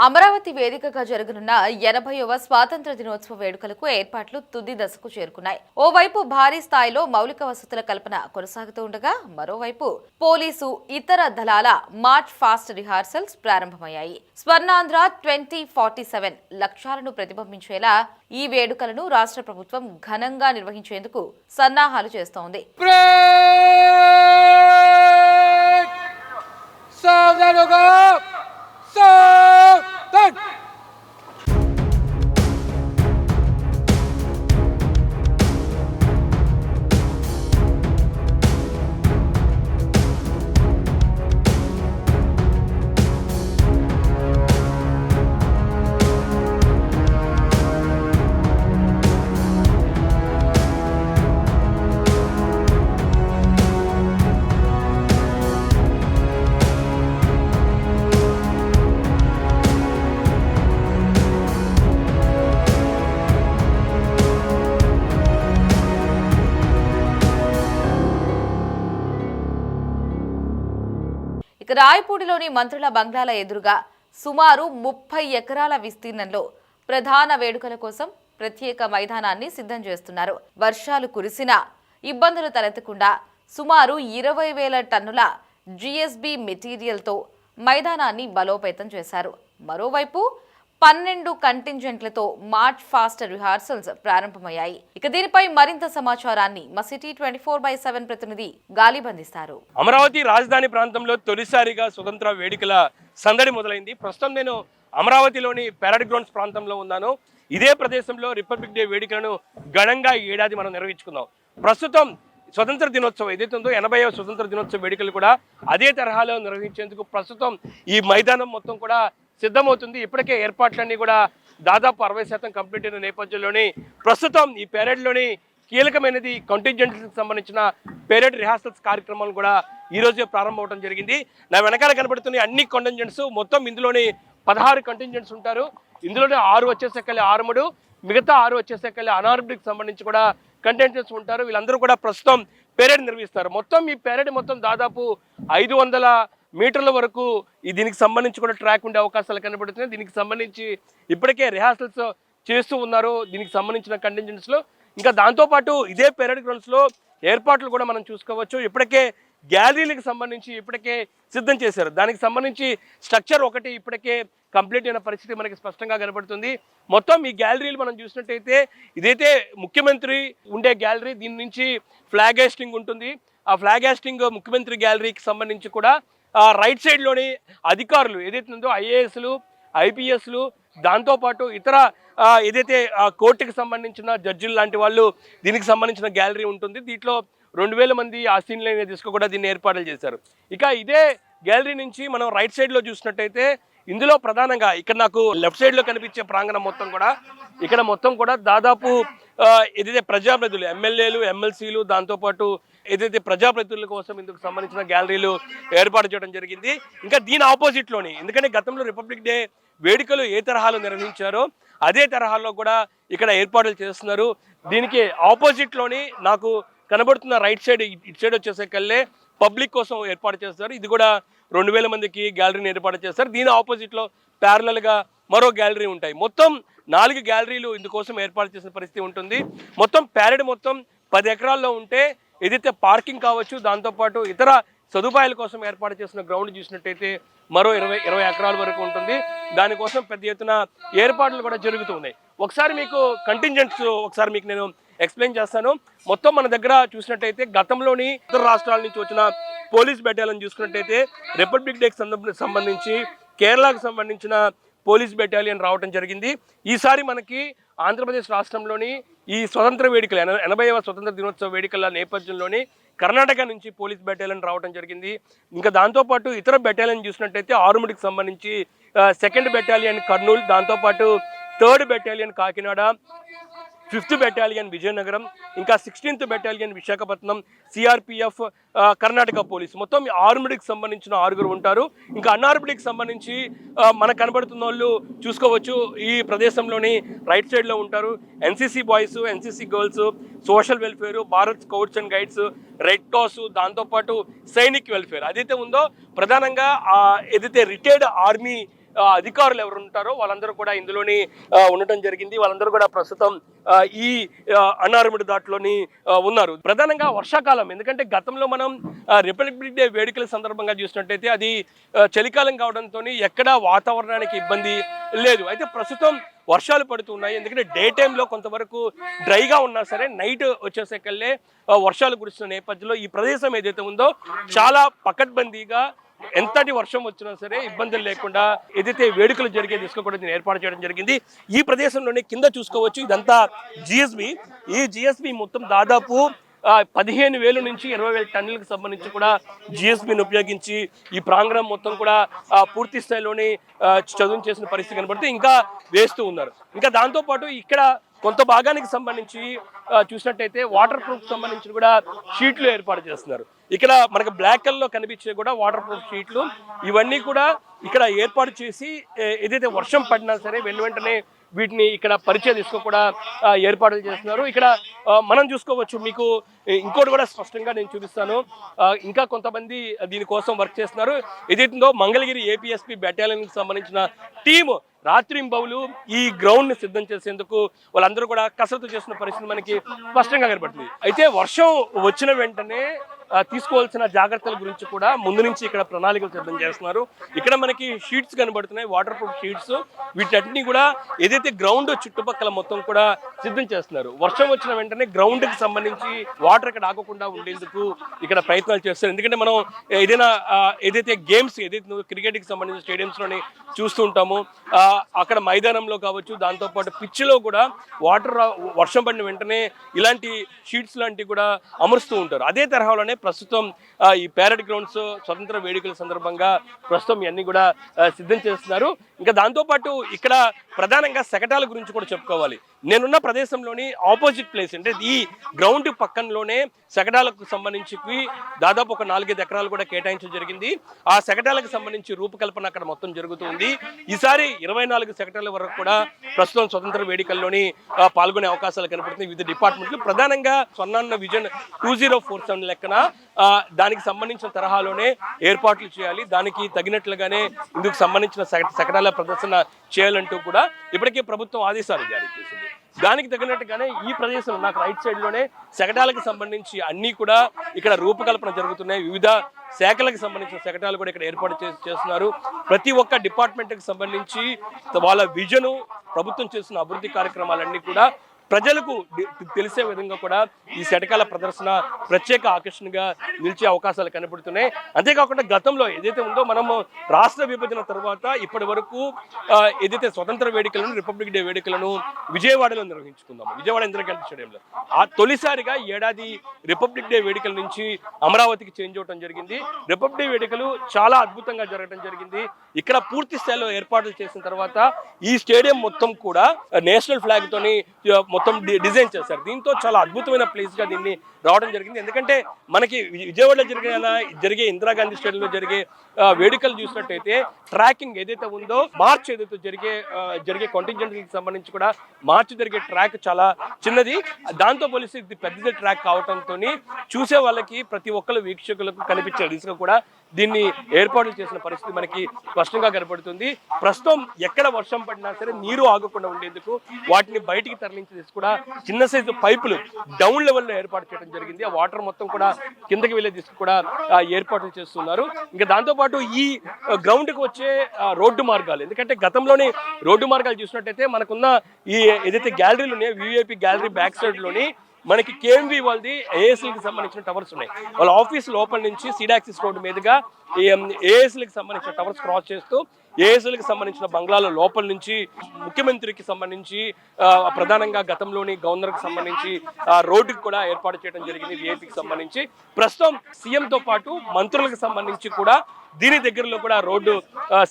అమరావతి వేదికగా జరగనున్న 80వ స్వాతంత్ర దినోత్సవ వేడుకలకు ఏర్పాట్లు తుది దశకు చేరుకున్నాయి. ఓవైపు భారీ స్థాయిలో మౌలిక వసతుల కల్పన కొనసాగుతూ ఉండగా, మరోవైపు పోలీసు ఇతర దళాల మార్చ్ ఫాస్ట్ రిహార్సల్స్ ప్రారంభమయ్యాయి. స్వర్ణాంధ్ర 2047 లక్ష్యాలను ప్రతిబింబించేలా ఈ వేడుకలను రాష్ట్ర ప్రభుత్వం ఘనంగా నిర్వహించేందుకు సన్నాహాలు చేస్తోంది. ఇక రాయపూడిలోని మంత్రుల బంగ్లాల ఎదురుగా సుమారు 30 ఎకరాల విస్తీర్ణంలో ప్రధాన వేడుకల కోసం ప్రత్యేక మైదానాన్ని సిద్ధం చేస్తున్నారు. వర్షాలు కురిసినా ఇబ్బందులు తలెత్తకుండా సుమారు 20,000 టన్నుల జీఎస్బీ మెటీరియల్తో మైదానాన్ని బలోపేతం చేశారు. మరోవైపు 12 కంటింజెంట్లతో మార్చ్ ఫాస్ట్ రిహార్సల్స్ ప్రారంభమయ్యాయి. ఇక దీనిపై మరింత సమాచారాన్ని మా సిటీ 24/7 ప్రతినిధి గాలి బంధిస్తారు. అమరావతి రాజధాని ప్రాంతంలో తొలిసారిగా స్వతంత్ర వేడుకల సందడి మొదలైంది. ప్రస్తుతం నేను అమరావతిలోని పెరడ్ గ్రౌండ్స్ ప్రాంతంలో ఉన్నాను. ఇదే ప్రదేశంలో రిపబ్లిక్ డే వేడుకలను ఘనంగా ఈ ఏడాది మనం నిర్వహించుకుందాం. ప్రస్తుతం స్వతంత్ర దినోత్సవం ఏదైతే ఉందో 80వ స్వతంత్ర దినోత్సవ వేడుకలు కూడా అదే తరహాలో నిర్వహించేందుకు ప్రస్తుతం ఈ మైదానం మొత్తం కూడా సిద్ధమవుతుంది. ఇప్పటికే ఏర్పాట్లన్నీ కూడా దాదాపు 60% కంప్లీట్ అయిన నేపథ్యంలోని ప్రస్తుతం ఈ పెరేడ్లోని కీలకమైనది కంటింజెంట్స్కి సంబంధించిన పెరేడ్ రిహార్సల్స్ కార్యక్రమాలు కూడా ఈ రోజే ప్రారంభం అవడం జరిగింది. నా వెనకాల కనబడుతున్న అన్ని కంటింజెంట్స్ మొత్తం ఇందులోని 16 కంటింజెంట్స్ ఉంటారు. ఇందులోనే 6 వచ్చేసరికి ఆర్మడ్, మిగతా 6 వచ్చేసరికి అనార్మ్డ్కి సంబంధించి కూడా కంటింజెంట్స్ ఉంటారు. వీళ్ళందరూ కూడా ప్రస్తుతం పెరేడ్ నిర్వహిస్తారు. మొత్తం ఈ పెరేడ్ మొత్తం దాదాపు 500 మీటర్ల వరకు దీనికి సంబంధించి కూడా ట్రాక్ ఉండే అవకాశాలు కనబడుతున్నాయి. దీనికి సంబంధించి ఇప్పటికే రిహార్సల్స్ చేస్తూ ఉన్నారు దీనికి సంబంధించిన కంటింజెంట్స్లో. ఇంకా దాంతోపాటు ఇదే పెరేడ్ గ్రౌండ్స్లో ఏర్పాట్లు కూడా మనం చూసుకోవచ్చు. ఇప్పటికే గ్యాలరీలకు సంబంధించి ఇప్పటికే సిద్ధం చేశారు. దానికి సంబంధించి స్ట్రక్చర్ ఒకటి ఇప్పటికే కంప్లీట్ అయిన పరిస్థితి మనకి స్పష్టంగా కనబడుతుంది. మొత్తం ఈ గ్యాలరీలు మనం చూసినట్టయితే ఇదైతే ముఖ్యమంత్రి ఉండే గ్యాలరీ, దీని నుంచి ఫ్లాగ్ హాస్టింగ్ ఉంటుంది. ఆ ఫ్లాగ్ హాస్టింగ్ ముఖ్యమంత్రి గ్యాలరీకి సంబంధించి కూడా రైట్ సైడ్లోని అధికారులు ఏదైతే ఉందో ఐఏఎస్లు, ఐపీఎస్లు, దాంతోపాటు ఇతర ఏదైతే కోర్టుకి సంబంధించిన జడ్జిలు లాంటి వాళ్ళు దీనికి సంబంధించిన గ్యాలరీ ఉంటుంది. దీంట్లో 2,000 మంది ఆసీనులైన దిశగా కూడా దీన్ని ఏర్పాట్లు చేశారు. ఇక ఇదే గ్యాలరీ నుంచి మనం రైట్ సైడ్లో చూసినట్టయితే ఇందులో ప్రధానంగా ఇక్కడ నాకు లెఫ్ట్ సైడ్లో కనిపించే ప్రాంగణం మొత్తం కూడా ఇక్కడ మొత్తం కూడా దాదాపు ఏదైతే ప్రజాప్రతినిధులు, ఎమ్మెల్యేలు, ఎమ్మెల్సీలు, దాంతోపాటు ఏదైతే ప్రజాప్రతినిధుల కోసం ఇందుకు సంబంధించిన గ్యాలరీలు ఏర్పాటు చేయడం జరిగింది. ఇంకా దీని ఆపోజిట్లోని, ఎందుకంటే గతంలో రిపబ్లిక్ డే వేడుకలు ఏ తరహాలో నిర్వహించారో అదే తరహాలో కూడా ఇక్కడ ఏర్పాట్లు చేస్తున్నారు. దీనికి ఆపోజిట్లోని నాకు కనబడుతున్న రైట్ సైడ్, ఇటు సైడ్ వచ్చేసరికల్లే పబ్లిక్ కోసం ఏర్పాటు చేస్తారు. ఇది కూడా 2,000 మందికి గ్యాలరీని ఏర్పాటు చేస్తారు. దీని ఆపోజిట్లో ప్యారలల్గా మరో గ్యాలరీ ఉంటాయి. మొత్తం 4 గ్యాలరీలు ఇందుకోసం ఏర్పాటు చేసిన పరిస్థితి ఉంటుంది. మొత్తం ప్యారెడ్ మొత్తం 10 ఎకరాల్లో ఉంటే ఏదైతే పార్కింగ్ కావచ్చు, దాంతోపాటు ఇతర సదుపాయాల కోసం ఏర్పాటు చేసిన గ్రౌండ్ చూసినట్టయితే మరో 20 ఎకరాల వరకు ఉంటుంది. దానికోసం పెద్ద ఎత్తున ఏర్పాట్లు కూడా జరుగుతున్నాయి. ఒకసారి మీకు కంటింజెంట్స్ ఒకసారి మీకు నేను ఎక్స్ప్లెయిన్ చేస్తాను. మొత్తం మన దగ్గర చూసినట్టయితే గతంలోని ఇతర రాష్ట్రాల నుంచి వచ్చిన పోలీస్ బెటాలియన్ చూసుకున్నట్టయితే రిపబ్లిక్ డేకి సంబంధించి కేరళకు సంబంధించిన పోలీస్ బెటాలియన్ రావడం జరిగింది. ఈసారి మనకి ఆంధ్రప్రదేశ్ రాష్ట్రంలోని ఈ స్వతంత్ర వేడుకలు 80వ స్వతంత్ర దినోత్సవ వేడుకల నేపథ్యంలోని కర్ణాటక నుంచి పోలీస్ బెటాలియన్ రావడం జరిగింది. ఇంకా దాంతోపాటు ఇతర బెటాలియన్ చూసినట్టయితే ఆర్మడ్కి సంబంధించి 2nd బెటాలియన్ కర్నూలు, దాంతోపాటు 3rd battalion Kakinada, 5th battalion Vizianagaram, ఇంకా 16th battalion Visakhapatnam, CRPF, Karnataka police, మొత్తం ఆర్మడ్కి సంబంధించిన 6 ఉంటారు. ఇంకా అన్ఆర్మడ్కి సంబంధించి మనకు కనబడుతున్న వాళ్ళు చూసుకోవచ్చు. ఈ ప్రదేశంలోని రైట్ సైడ్లో ఉంటారు NCC boys, NCC girls, social welfare, Bharat scouts and guides, red cross, దాంతోపాటు సైనిక్ వెల్ఫేర్ అదైతే ఉందో ప్రధానంగా ఏదైతే రిటైర్డ్ ఆర్మీ అధికారులు ఎవరు ఉంటారో వాళ్ళందరూ కూడా ఇందులోని ఉండటం జరిగింది. వాళ్ళందరూ కూడా ప్రస్తుతం ఈ అన్నారముడి దాటిలోని ఉన్నారు. ప్రధానంగా వర్షాకాలం, ఎందుకంటే గతంలో మనం రిపబ్లిక్ డే వేడుకల సందర్భంగా చూసినట్టయితే అది చలికాలం కావడంతో ఎక్కడా వాతావరణానికి ఇబ్బంది లేదు. అయితే ప్రస్తుతం వర్షాలు పడుతున్నాయి. ఎందుకంటే డే టైంలో కొంతవరకు డ్రైగా ఉన్నా సరే నైట్ వచ్చేసరికల్లే వర్షాలు కురుస్తున్న నేపథ్యంలో ఈ ప్రదేశం ఏదైతే ఉందో చాలా పకడ్బందీగా ఎంతటి వర్షం వచ్చినా సరే ఇబ్బందులు లేకుండా ఏదైతే వేడుకలు జరిగే తీసుకోకుండా దీన్ని ఏర్పాటు చేయడం జరిగింది. ఈ ప్రదేశంలోనే కింద చూసుకోవచ్చు, ఇదంతా జిఎస్బి. ఈ జిఎస్బి మొత్తం దాదాపు 15,000 నుంచి 20,000 టన్నులకు సంబంధించి కూడా జిఎస్బిని ఉపయోగించి ఈ ప్రాంగణం మొత్తం కూడా పూర్తి స్థాయిలోని చదువు చేసిన పరిస్థితి కనబడితే ఇంకా వేస్తూ ఉన్నారు. ఇంకా దాంతోపాటు ఇక్కడ కొంత భాగానికి సంబంధించి చూసినట్టయితే వాటర్ ప్రూఫ్ సంబంధించిన కూడా షీట్లు ఏర్పాటు చేస్తున్నారు. ఇక్కడ మనకు బ్లాక్ కలర్ లో కనిపించే కూడా వాటర్ ప్రూఫ్ షీట్లు ఇవన్నీ కూడా ఇక్కడ ఏర్పాటు చేసి ఏదైతే వర్షం పడినా సరే వెంటనే వీటిని ఇక్కడ పరిచయం తీసుకో కూడా ఏర్పాట్లు చేస్తున్నారు. ఇక్కడ మనం చూసుకోవచ్చు, మీకు ఇంకోటి కూడా స్పష్టంగా నేను చూపిస్తాను. ఇంకా కొంతమంది దీనికోసం వర్క్ చేస్తున్నారు. ఏదైతుందో మంగళగిరి ఏపీఎస్పీ బెటాలియన్కి సంబంధించిన టీము రాత్రింబవులు ఈ గ్రౌండ్ ని సిద్ధం చేసేందుకు వాళ్ళందరూ కూడా కసరత్తు చేస్తున్న పరిస్థితి మనకి స్పష్టంగా కనబడుతుంది. అయితే వర్షం వచ్చిన వెంటనే తీసుకోవాల్సిన జాగ్రత్తల గురించి కూడా ముందు నుంచి ఇక్కడ ప్రణాళికలు సిద్ధం చేస్తున్నారు. ఇక్కడ మనకి షీట్స్ కనబడుతున్నాయి, వాటర్ ప్రూఫ్ షీట్స్. వీటన్నిటిని కూడా ఏదైతే గ్రౌండ్ చుట్టుపక్కల మొత్తం కూడా సిద్ధం చేస్తున్నారు. వర్షం వచ్చిన వెంటనే గ్రౌండ్ కి సంబంధించి వాటర్ ఇక్కడ ఆగకుండా ఉండేందుకు ఇక్కడ ప్రయత్నాలు చేస్తారు. ఎందుకంటే మనం ఏదైతే గేమ్స్ ఏదైతే క్రికెట్ కి సంబంధించిన స్టేడియంస్ లోని చూస్తూ ఉంటామో అక్కడ మైదానంలో కావచ్చు, దాంతోపాటు పిచ్ లో కూడా వాటర్ వర్షం పడిన వెంటనే ఇలాంటి షీట్స్ లాంటివి కూడా అమరుస్తూ ఉంటారు. అదే తరహాలోనే ప్రస్తుతం ఈ ప్యారెడ్ గ్రౌండ్స్ స్వతంత్ర వేడుకల సందర్భంగా ప్రస్తుతం ఇవన్నీ కూడా సిద్ధం చేస్తున్నారు. ఇంకా దాంతోపాటు ఇక్కడ ప్రధానంగా శకటాల గురించి కూడా చెప్పుకోవాలి. నేనున్న ప్రదేశంలోని ఆపోజిట్ ప్లేస్ అంటే ఈ గ్రౌండ్ పక్కనలోనే శకటాలకు సంబంధించి దాదాపు ఒక 4-5 ఎకరాలు కూడా కేటాయించడం జరిగింది. ఆ శకటాలకు సంబంధించి రూపకల్పన అక్కడ మొత్తం జరుగుతుంది. ఈసారి 24 శకటాల వరకు కూడా ప్రస్తుతం స్వతంత్ర వేడుకల్లోని పాల్గొనే అవకాశాలు కనపడుతుంది. వివిధ డిపార్ట్మెంట్లు ప్రధానంగా స్వర్ణాన్న విజన్ 2047 లెక్కన దానికి సంబంధించిన తరహాలోనే ఏర్పాట్లు చేయాలి. దానికి తగినట్లుగానే ఇందుకు సంబంధించిన శకటాల ప్రదర్శన చేయాలంటూ కూడా ఇప్పటికే ప్రభుత్వం ఆదేశాలు జారీ చేసింది. దానికి తగినట్టుగానే ఈ ప్రదేశంలో నాకు రైట్ సైడ్ లోనే శకటాలకు సంబంధించి అన్ని కూడా ఇక్కడ రూపకల్పన జరుగుతున్నాయి. వివిధ శాఖలకు సంబంధించిన శకటాలు కూడా ఇక్కడ ఏర్పాటు చేస్తున్నారు. ప్రతి ఒక్క డిపార్ట్మెంట్కి సంబంధించి వాళ్ళ విజను, ప్రభుత్వం చేస్తున్న అభివృద్ధి కార్యక్రమాలన్నీ కూడా ప్రజలకు తెలిసే విధంగా కూడా ఈ శకటాల ప్రదర్శన ప్రత్యేక ఆకర్షణగా నిలిచే అవకాశాలు కనబడుతున్నాయి. అంతేకాకుండా గతంలో ఏదైతే ఉందో మనము రాష్ట్ర విభజన తర్వాత ఇప్పటి వరకు ఏదైతే స్వతంత్ర వేడుకలను, రిపబ్లిక్ డే వేడుకలను విజయవాడలో నిర్వహించుకుందాము, విజయవాడ ఇందిరాగాంధీ స్టేడియంలో. ఆ తొలిసారిగా ఏడాది రిపబ్లిక్ డే వేడుకల నుంచి అమరావతికి చేంజ్ అవడం జరిగింది. రిపబ్లిక్ డే వేడుకలు చాలా అద్భుతంగా జరగడం జరిగింది. ఇక్కడ పూర్తి స్థాయిలో ఏర్పాట్లు చేసిన తర్వాత ఈ స్టేడియం మొత్తం కూడా నేషనల్ ఫ్లాగ్ తోని మొత్తం డిజైన్ చేశారు. దీంతో చాలా అద్భుతమైన ప్లేస్ గా దీన్ని రావడం జరిగింది. ఎందుకంటే మనకి విజయవాడలో జరిగే ఇందిరాగాంధీ స్టేడియంలో వేడుకలు చూసినట్టయితే ట్రాకింగ్ ఏదైతే ఉందో, మార్చ్ ఏదైతే జరిగే కాంటింజెంట్ కి సంబంధించి కూడా మార్చ్ జరిగే ట్రాక్ చాలా చిన్నది. దాంతో పోలిస్తే ఇది పెద్ద ట్రాక్ కావడంతో చూసే వాళ్ళకి ప్రతి ఒక్కరు వీక్షకులకు కనిపించే దిశగా కూడా దీన్ని ఏర్పాటు చేసిన పరిస్థితి మనకి స్పష్టంగా కనపడుతుంది. ప్రస్తుతం ఎక్కడ వర్షం పడినా సరే నీరు ఆగకుండా ఉండేందుకు వాటిని బయటికి తరలించేసి కూడా చిన్న సైజు పైపులు డౌన్ లెవెల్లో ఏర్పాటు చేయడం జరిగింది. ఆ వాటర్ మొత్తం కూడా కిందకి వెళ్ళే దిశకు కూడా ఏర్పాట్లు చేస్తున్నారు. ఇంకా దాంతోపాటు ఈ గ్రౌండ్ కి వచ్చే రోడ్డు మార్గాలు, ఎందుకంటే గతంలోని రోడ్డు మార్గాలు చూసినట్టయితే మనకున్న ఈ ఏదైతే గ్యాలరీలు ఉన్నాయో, విఐపి గ్యాలరీ బ్యాక్ సైడ్ లోని మనకి కేఎంవి వాళ్ళది ఏఎస్ఎల్కి సంబంధించిన టవర్స్ ఉన్నాయి. వాళ్ళ ఆఫీస్ లోపల నుంచి సీడాక్సిస్ రోడ్డు మీదుగా ఏఎస్ఎల్కి సంబంధించిన టవర్స్ క్రాస్ చేస్తూ ఏఎస్ఎల్కి సంబంధించిన బంగ్లాల లోపల నుంచి ముఖ్యమంత్రికి సంబంధించి ప్రధానంగా గతంలోని గవర్నర్కి సంబంధించి రోడ్డుకి కూడా ఏర్పాటు చేయడం జరిగింది. విఐపికి సంబంధించి ప్రస్తుతం సీఎంతో పాటు మంత్రులకు సంబంధించి కూడా దీని దగ్గరలో కూడా రోడ్డు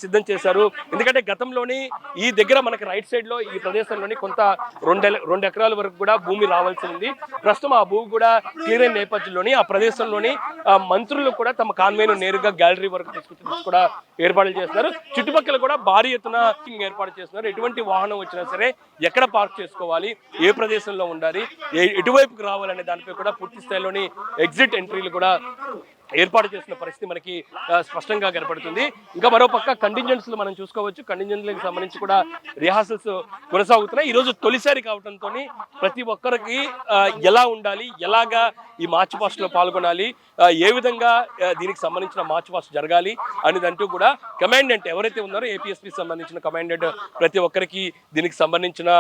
సిద్ధం చేశారు. ఎందుకంటే గతంలోని ఈ దగ్గర మనకి రైట్ సైడ్ లో ఈ ప్రదేశంలోని కొంత 2 ఎకరాల వరకు కూడా భూమి రావాల్సి ఉంది. ప్రస్తుతం ఆ భూమి కూడా క్లియర్ అయిన నేపథ్యంలోని ఆ ప్రదేశంలోని మంత్రులు కూడా తమ కాన్వేను నేరుగా గ్యాలరీ వరకు తీసుకొచ్చి కూడా ఏర్పాట్లు చేస్తున్నారు. చుట్టుపక్కల కూడా భారీ ఎత్తున ఏర్పాటు చేస్తున్నారు. ఎటువంటి వాహనం వచ్చినా సరే ఎక్కడ పార్క్ చేసుకోవాలి, ఏ ప్రదేశంలో ఉండాలి, ఎటువైపుకి రావాలనే దానిపై కూడా పూర్తి స్థాయిలోని ఎగ్జిట్ ఎంట్రీలు కూడా ఏర్పాటు చేసిన పరిస్థితి మనకి స్పష్టంగా కనపడుతుంది. ఇంకా మరోపక్క కంటింజెంట్స్లు మనం చూసుకోవచ్చు. కంటింజెంట్లకు సంబంధించి కూడా రిహార్సల్స్ కొనసాగుతున్నాయి. ఈరోజు తొలిసారి కావడంతో ప్రతి ఒక్కరికి ఎలా ఉండాలి, ఎలాగా ఈ మార్చ్ పాస్ట్ లో పాల్గొనాలి, ఏ విధంగా దీనికి సంబంధించిన మార్చ్ పాస్ట్ జరగాలి అనేదంటూ కూడా కమాండెంట్ ఎవరైతే ఉన్నారో ఏపీఎస్పీ సంబంధించిన కమాండెంట్ ప్రతి ఒక్కరికి దీనికి సంబంధించిన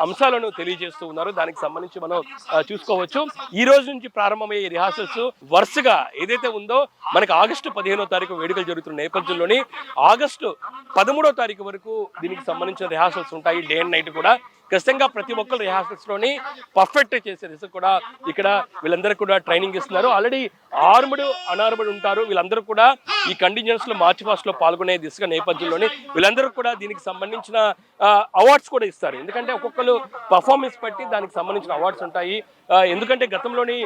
అంశాలను తెలియజేస్తూ ఉన్నారు. దానికి సంబంధించి మనం చూసుకోవచ్చు. ఈ రోజు నుంచి ప్రారంభమయ్యే రిహార్సల్స్ వరుసగా ఏదైతే ఉందో మనకి ఆగస్టు 15వ తారీఖు వేడుకలు జరుగుతున్న నేపథ్యంలోని ఆగస్టు 13వ తారీఖు వరకు దీనికి సంబంధించిన రిహార్సల్స్ ఉంటాయి. డే అండ్ నైట్ కూడా ఖచ్చితంగా ప్రతి ఒక్కరు రిహార్సల్స్ లోని పర్ఫెక్ట్ చేసే దిశ కూడా ఇక్కడ వీళ్ళందరూ కూడా ట్రైనింగ్ ఇస్తున్నారు. ఆల్రెడీ ఆర్మ్డ్ అనార్మ్డ్ ఉంటారు. వీళ్ళందరూ కూడా ఈ కంటింజెంట్స్ లో మార్చ్ పాస్ట్ లో పాల్గొనే దిశగా నేపథ్యంలోని వీళ్ళందరూ కూడా దీనికి సంబంధించిన అవార్డ్స్ కూడా ఇస్తారు. ఎందుకంటే ఒక్కొక్కరు పర్ఫార్మెన్స్ బట్టి దానికి సంబంధించిన అవార్డ్స్ ఉంటాయి. ఎందుకంటే గతంలోని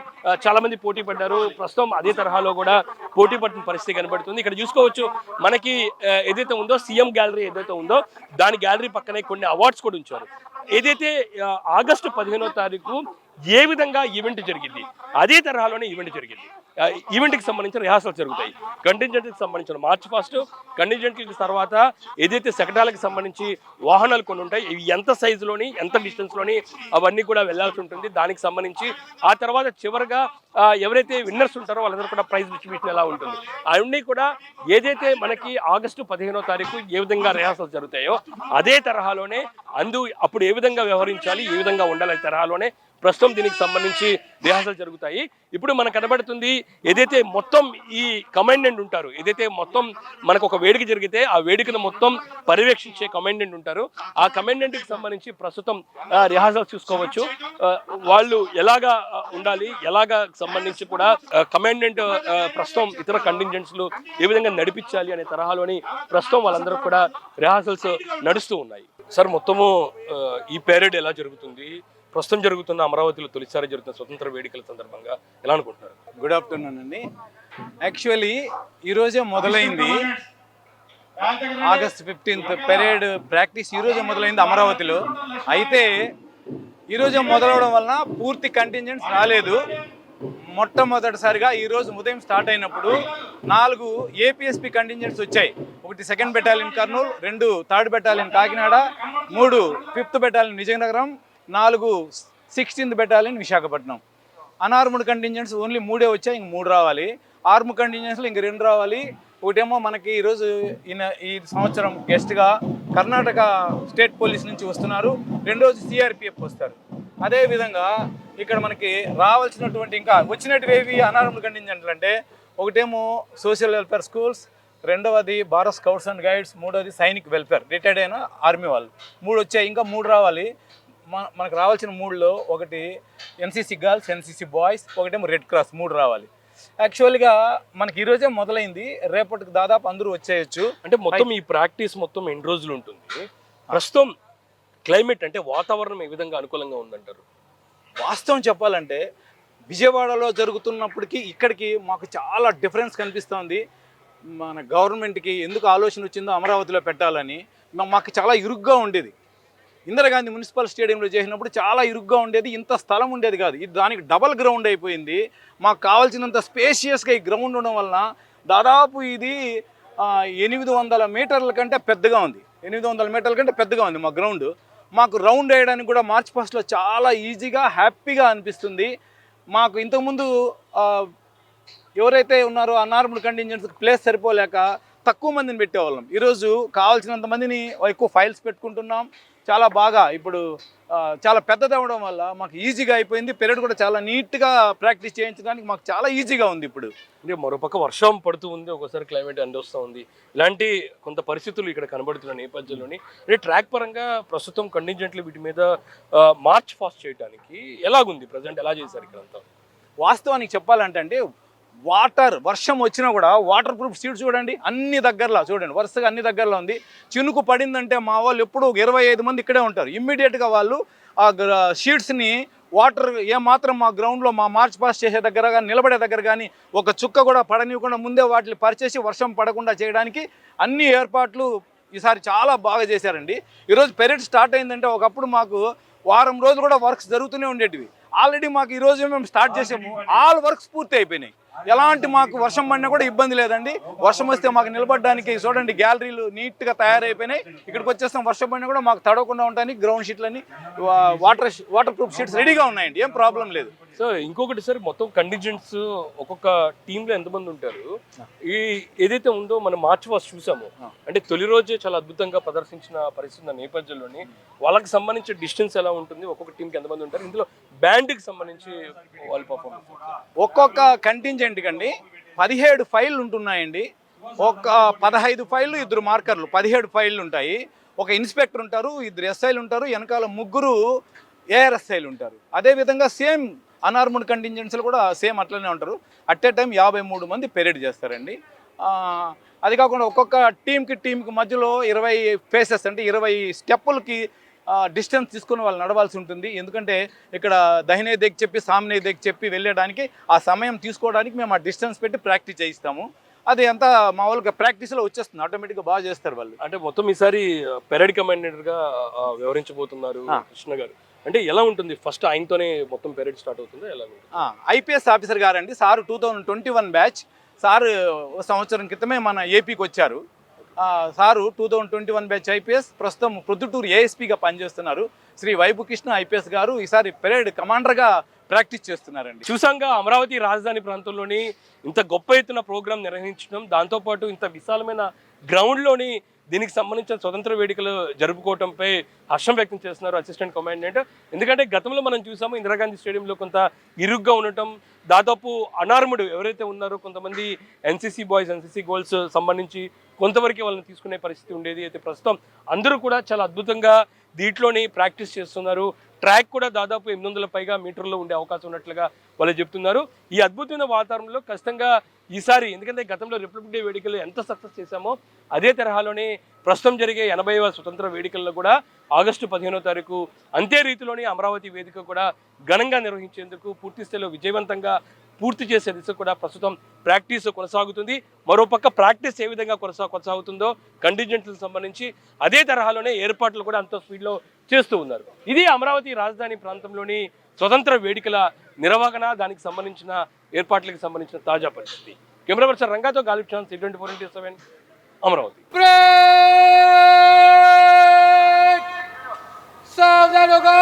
చాలా మంది పోటీ పడ్డారు. ప్రస్తుతం అదే తరహాలో కూడా పోటీ పడిన పరిస్థితి కనబడుతుంది. ఇక్కడ చూసుకోవచ్చు మనకి ఏదైతే ఉందో సీఎం గ్యాలరీ ఏదైతే ఉందో దాని గ్యాలరీ పక్కనే కొన్ని అవార్డ్స్ కూడా ఉంచారు. ఏదైతే ఆగస్టు 15వ తారీఖు ఏ విధంగా ఈవెంట్ జరిగింది అదే తరహాలోనే ఈవెంట్ జరిగింది. ఈవెంట్కి సంబంధించిన రిహార్సల్స్ జరుగుతాయి. కంటింజెంట్కి సంబంధించిన మార్చ్ పాస్ట్, కంటింజెంట్కి తర్వాత ఏదైతే శకటాలకు సంబంధించి వాహనాలు కొన్ని ఉంటాయి. ఇవి ఎంత సైజులోని ఎంత డిస్టెన్స్లోని అవన్నీ కూడా వెళ్లాల్సి ఉంటుంది. దానికి సంబంధించి ఆ తర్వాత చివరిగా ఎవరైతే విన్నర్స్ ఉంటారో వాళ్ళందరూ కూడా ప్రైజ్ డిస్ట్రిబ్యూషన్ ఎలా ఉంటుంది అవన్నీ కూడా ఏదైతే మనకి ఆగస్టు 15వ తారీఖు ఏ విధంగా రిహార్సల్స్ జరుగుతాయో అదే తరహాలోనే అప్పుడు ఏ విధంగా వ్యవహరించాలి, ఏ విధంగా ఉండాలి అనే తరహాలోనే ప్రస్తుతం దీనికి సంబంధించి రిహార్సల్ జరుగుతాయి. ఇప్పుడు మనకు కనబడుతుంది ఏదైతే మొత్తం ఈ కమాండెంట్ ఉంటారు, ఏదైతే మొత్తం మనకు ఒక వేడుక జరిగితే ఆ వేడుకను మొత్తం పర్యవేక్షించే కమాండెంట్ ఉంటారు. ఆ కమాండెంట్కి సంబంధించి ప్రస్తుతం రిహార్సల్స్ చూసుకోవచ్చు. వాళ్ళు ఎలాగా ఉండాలి, ఎలాగా సంబంధించి కూడా కమాండెంట్ ప్రస్తుతం ఇతర కంటింజెంట్స్లు ఏ విధంగా నడిపించాలి అనే తరహాలోని ప్రస్తుతం వాళ్ళందరూ కూడా రిహార్సల్స్ నడుస్తూ ఉన్నాయి. సార్ మొత్తము ఈ పేరేడ్ ఎలా జరుగుతుంది? ప్రస్తుతం జరుగుతున్న అమరావతిలో తొలిసారి జరుగుతున్న స్వతంత్ర వేడుకల సందర్భంగా ఎలా అనుకుంటున్నారు? గుడ్ ఆఫ్టర్నూన్ అండి. యాక్చువల్లీ ఈరోజే మొదలైంది ఆగస్ట్ 15th పెరేడ్ ప్రాక్టీస్ ఈరోజే మొదలైంది అమరావతిలో. అయితే ఈరోజే మొదలవడం వలన పూర్తి కంటింజెంట్స్ రాలేదు. మొట్టమొదటిసారిగా ఈరోజు ఉదయం స్టార్ట్ అయినప్పుడు 4 ఏపీఎస్పీ కంటింజెంట్స్ వచ్చాయి. 1 2nd battalion Kurnool, 2 3rd battalion Kakinada, 3 5th battalion Vizianagaram, 4 16th battalion Visakhapatnam. Unarmed contingents only 3 వచ్చాయి, ఇంక 3 రావాలి. ఆర్మ్ కంటింజెంట్స్లో ఇంక 2 రావాలి. ఒకటేమో మనకి ఈరోజు ఈ సంవత్సరం గెస్ట్గా కర్ణాటక స్టేట్ పోలీస్ నుంచి వస్తున్నారు, రెండోది సిఆర్పిఎఫ్ వస్తారు. అదేవిధంగా ఇక్కడ మనకి రావాల్సినటువంటి ఇంకా వచ్చినట్టువేవి అనార్మ్డ్ కంటింజెంట్లు అంటే ఒకటేమో సోషల్ వెల్ఫేర్ స్కూల్స్, రెండవది భారత్ స్కౌట్స్ అండ్ గైడ్స్, మూడవది సైనిక్ వెల్ఫేర్ రిటైర్డ్ అయిన ఆర్మీ వాళ్ళు. 3 వచ్చాయి, ఇంకా 3 రావాలి. మనకు రావాల్సిన 3లో ఒకటి ఎన్సీసీ గర్ల్స్, ఎన్సీసీ బాయ్స్, ఒకటేమో రెడ్ క్రాస్, 3 రావాలి. యాక్చువల్గా మనకి ఈరోజే మొదలైంది, రేపటికి దాదాపు అందరూ వచ్చేయచ్చు. అంటే మొత్తం ఈ ప్రాక్టీస్ మొత్తం ఎన్ని రోజులు ఉంటుంది? ప్రస్తుతం క్లైమేట్ అంటే వాతావరణం ఏ విధంగా అనుకూలంగా ఉందంటారు? వాస్తవం చెప్పాలంటే విజయవాడలో జరుగుతున్నప్పటికీ ఇక్కడికి మాకు చాలా డిఫరెన్స్ కనిపిస్తుంది. మన గవర్నమెంట్కి ఎందుకు ఆలోచన వచ్చిందో అమరావతిలో పెట్టాలని. మాకు చాలా ఇరుగ్గా ఉండేది. ఇందిరాగాంధీ మున్సిపల్ స్టేడియంలో చేసినప్పుడు చాలా ఇరుగ్గా ఉండేది, ఇంత స్థలం ఉండేది కాదు. ఇది దానికి డబల్ గ్రౌండ్ అయిపోయింది. మాకు కావాల్సినంత స్పేషియస్గా ఈ గ్రౌండ్ ఉండడం వలన దాదాపు ఇది 800 మీటర్ల కంటే పెద్దగా ఉంది. 800 మీటర్ల కంటే పెద్దగా ఉంది మా గ్రౌండ్. మాకు రౌండ్ వేయడానికి కూడా మార్చ్ పాస్ట్లో చాలా ఈజీగా హ్యాపీగా అనిపిస్తుంది. మాకు ఇంతకుముందు ఎవరైతే ఉన్నారో అనార్మ్డ్ కంటింజెంట్స్కి ప్లేస్ సరిపోలేక తక్కువ మందిని పెట్టేవాళ్ళం. ఈరోజు కావాల్సినంత మందిని ఎక్కువ ఫైల్స్ పెట్టుకుంటున్నాం. చాలా బాగా ఇప్పుడు చాలా పెద్దది అవ్వడం వల్ల మాకు ఈజీగా అయిపోయింది. పీరియడ్ కూడా చాలా నీట్గా ప్రాక్టీస్ చేయించడానికి మాకు చాలా ఈజీగా ఉంది. ఇప్పుడు అంటే మరోపక్క వర్షం పడుతూ ఉంది, ఒకసారి క్లైమేట్ అందిస్తూ ఉంది. ఇలాంటి కొంత పరిస్థితులు ఇక్కడ కనబడుతున్న నేపథ్యంలోని ట్రాక్ పరంగా ప్రస్తుతం కంటింజెంట్లు వీటి మీద మార్చ్ ఫాస్ట్ చేయడానికి ఎలాగుంది? ప్రజెంట్ ఎలా చేశారు ఇక్కడంతా? వాస్తవానికి చెప్పాలంటే వర్షం వచ్చినా కూడా వాటర్ ప్రూఫ్ సీట్స్ చూడండి, అన్ని దగ్గరలో చూడండి, వరుసగా అన్ని దగ్గరలో ఉంది. చినుకు పడిందంటే మా వాళ్ళు ఎప్పుడు 25 మంది ఇక్కడే ఉంటారు. ఇమ్మీడియట్గా వాళ్ళు ఆ షీట్స్ని వాటర్ ఏమాత్రం మా గ్రౌండ్లో మా మార్చ్ పాస్ చేసే దగ్గర కానీ నిలబడే దగ్గర కానీ ఒక చుక్క కూడా పడనివ్వకుండా ముందే వాటిని పరిచేసి వర్షం పడకుండా చేయడానికి అన్ని ఏర్పాట్లు ఈసారి చాలా బాగా చేశారండి. ఈరోజు పెరేడ్ స్టార్ట్ అయిందంటే ఒకప్పుడు మాకు వారం రోజులు కూడా వర్క్స్ జరుగుతూనే ఉండేటివి. ఆల్రెడీ మాకు ఈరోజు మేము స్టార్ట్ చేసాము, ఆల్ వర్క్స్ పూర్తి అయిపోయినాయి. ఎలాంటి మాకు వర్షం పడినా కూడా ఇబ్బంది లేదండి. వర్షం వస్తే మాకు నిలబడడానికి చూడండి గ్యాలరీలు నీట్గా తయారైపోయినాయి. ఇక్కడికి వచ్చేస్తాం, వర్షం పడినా కూడా మాకు తడవకుండా ఉండడానికి గ్రౌండ్ షీట్లని వాటర్ ప్రూఫ్ షీట్స్ రెడీగా ఉన్నాయండి, ఏం ప్రాబ్లం లేదు. సో ఇంకొకటి సార్, మొత్తం కండిజెంట్స్ ఒక్కొక్క టీంలో ఎంతమంది ఉంటారు? ఈ ఏదైతే ఉందో మనం మార్చ్ ఫస్ట్ చూసాము, అంటే తొలి రోజే చాలా అద్భుతంగా ప్రదర్శించిన పరిస్థితి నేపథ్యంలోని వాళ్ళకి సంబంధించిన డిస్టెన్స్ ఎలా ఉంటుంది, ఒక్కొక్క టీంకి ఎంతమంది ఉంటారు, ఇందులో బ్యాండ్కి సంబంధించి వాళ్ళ పర్ఫార్మెన్స్? ఒక్కొక్క కంటింజెంట్ కండి 17 ఫైళ్ళు ఉంటున్నాయండి. ఒక 15 ఫైళ్ళు, 2 మార్కర్లు, 17 ఫైళ్ళు ఉంటాయి. ఒక ఇన్స్పెక్టర్ ఉంటారు, 2 ఎస్ఐలు ఉంటారు, వెనకాల 3 ఏఆర్ఎస్ఐలు ఉంటారు. అదేవిధంగా సేమ్ అన్ఆర్మ్డ్ కంటింజెంట్స్లు కూడా సేమ్ అట్లనే ఉంటారు. అట్ ఏ టైం 53 మంది పెరేడ్ చేస్తారండి. అది కాకుండా ఒక్కొక్క టీంకి మధ్యలో 20 ఫేసెస్ అంటే 20 స్టెప్పులకి డిస్టెన్స్ తీసుకుని వాళ్ళు నడవాల్సి ఉంటుంది. ఎందుకంటే ఇక్కడ దహినే దిక్కు చెప్పి సామ్నే దిక్కు చెప్పి వెళ్ళడానికి ఆ సమయం తీసుకోవడానికి మేము ఆ డిస్టెన్స్ పెట్టి ప్రాక్టీస్ చేయిస్తాము. అది అంతా మామూలుగా ప్రాక్టీస్లో వచ్చేస్తుంది, ఆటోమేటిక్గా బాగా చేస్తారు వాళ్ళు. అంటే మొత్తం ఈసారి పెరేడ్ కమాండర్గా వ్యవహరించబోతున్నారు కృష్ణ గారు. అంటే ఎలా ఉంటుంది? ఫస్ట్ ఆయనతోనే మొత్తం పెరేడ్ స్టార్ట్ అవుతుందా ఎలా? ఐపీఎస్ ఆఫీసర్ గారండి సార్, 2021 బ్యాచ్ సార్. సంవత్సరం క్రితమే మన ఏపీకి వచ్చారు సారు. 2021 బ్యాచ్ ఐపీఎస్, ప్రస్తుతం ప్రొద్దుటూరు ఏఎస్పీగా పనిచేస్తున్నారు శ్రీ వైభుకృష్ణ ఐపీఎస్ గారు. ఈసారి పెరేడ్ కమాండర్గా ప్రాక్టీస్ చేస్తున్నారండి. చూసాంగా అమరావతి రాజధాని ప్రాంతంలోని ఇంత గొప్ప ఎత్తున ప్రోగ్రాం నిర్వహించడం, దాంతోపాటు ఇంత విశాలమైన గ్రౌండ్లోని దీనికి సంబంధించిన స్వతంత్ర వేడుకలు జరుపుకోవడంపై హర్షం వ్యక్తం చేస్తున్నారు అసిస్టెంట్ కమాండెంట్. ఎందుకంటే గతంలో మనం చూసాము ఇందిరాగాంధీ స్టేడియంలో కొంత ఇరుగ్గా ఉండటం, దాదాపు అనార్ముడు ఎవరైతే ఉన్నారో కొంతమంది ఎన్సీసీ బాయ్స్, ఎన్సీసీ గర్ల్స్ సంబంధించి కొంతవరకు వాళ్ళని తీసుకునే పరిస్థితి ఉండేది. అయితే ప్రస్తుతం అందరూ కూడా చాలా అద్భుతంగా దీంట్లోని ప్రాక్టీస్ చేస్తున్నారు. ట్రాక్ కూడా దాదాపు 800 పైగా మీటర్లో ఉండే అవకాశం ఉన్నట్లుగా వాళ్ళు చెప్తున్నారు. ఈ అద్భుతమైన వాతావరణంలో ఖచ్చితంగా ఈసారి, ఎందుకంటే గతంలో రిపబ్లిక్ డే వేడుకలు ఎంత సక్సెస్ చేశామో అదే తరహాలోనే ప్రస్తుతం జరిగే 80వ స్వతంత్ర వేడుకల్లో కూడా ఆగస్టు 15వ తారీఖు అంతే రీతిలోని అమరావతి వేదిక కూడా ఘనంగా నిర్వహించేందుకు పూర్తి స్థాయిలో విజయవంతంగా పూర్తి చేసే దిశ కూడా ప్రస్తుతం ప్రాక్టీస్ కొనసాగుతుంది. మరోపక్క ప్రాక్టీస్ ఏ విధంగా కొనసాగుతుందో కంటింజెంట్లకు సంబంధించి అదే తరహాలోనే ఏర్పాట్లు కూడా అంత స్పీడ్లో చేస్తూ ఉన్నారు. ఇది అమరావతి రాజధాని ప్రాంతంలోని స్వతంత్ర వేడుకల నిర్వహణ, దానికి సంబంధించిన ఏర్పాట్లకు సంబంధించిన తాజా పరిస్థితి. కెమెరా పర్సన్ రంగాతో గాలిబ్ ఛాన్స్, 24/7 అమరావతి. సావధానుగా